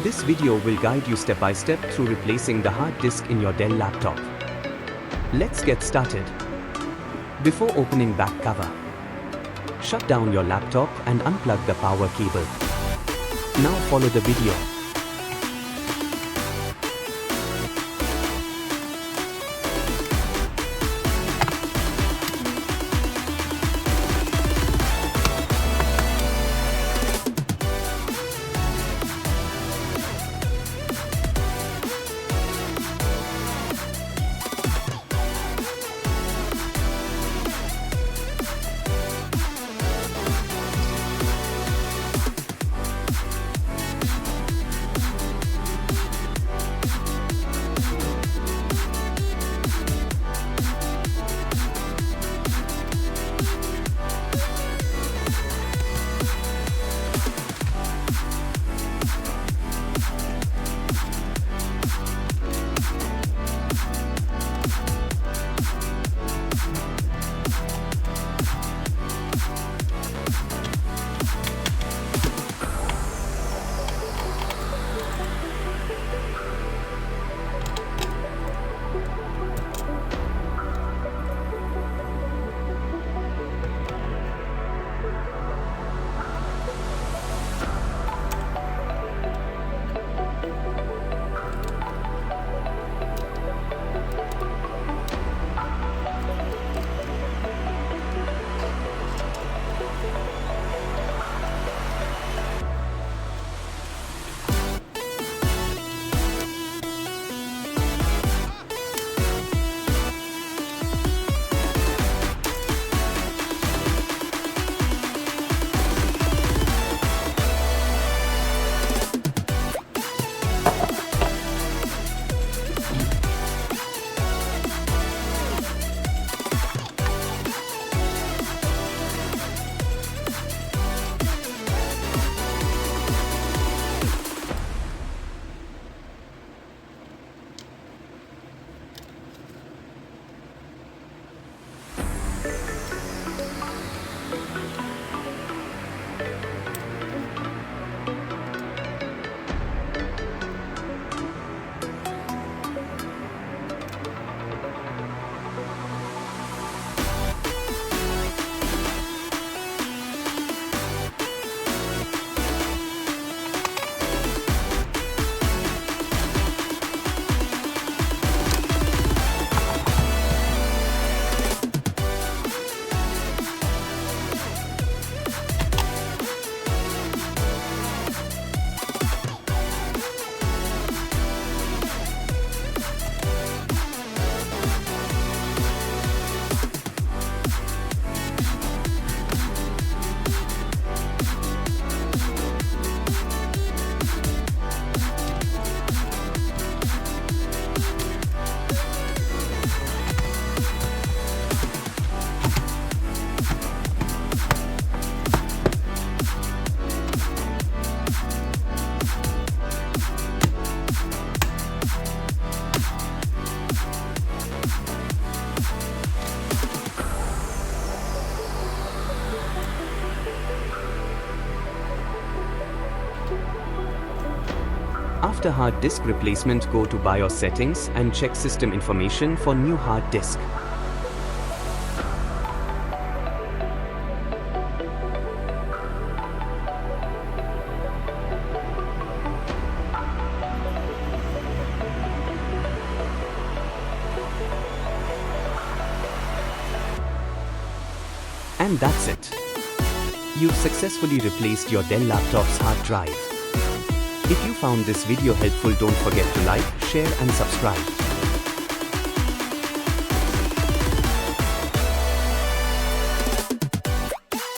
This video will guide you step by step through replacing the hard disk in your Dell laptop. Let's get started. Before opening back cover, shut down your laptop and unplug the power cable. Now follow the video. After hard disk replacement, go to BIOS settings and check system information for new hard disk. And that's it. You've successfully replaced your Dell laptop's hard drive. If you found this video helpful, don't forget to like, share and subscribe.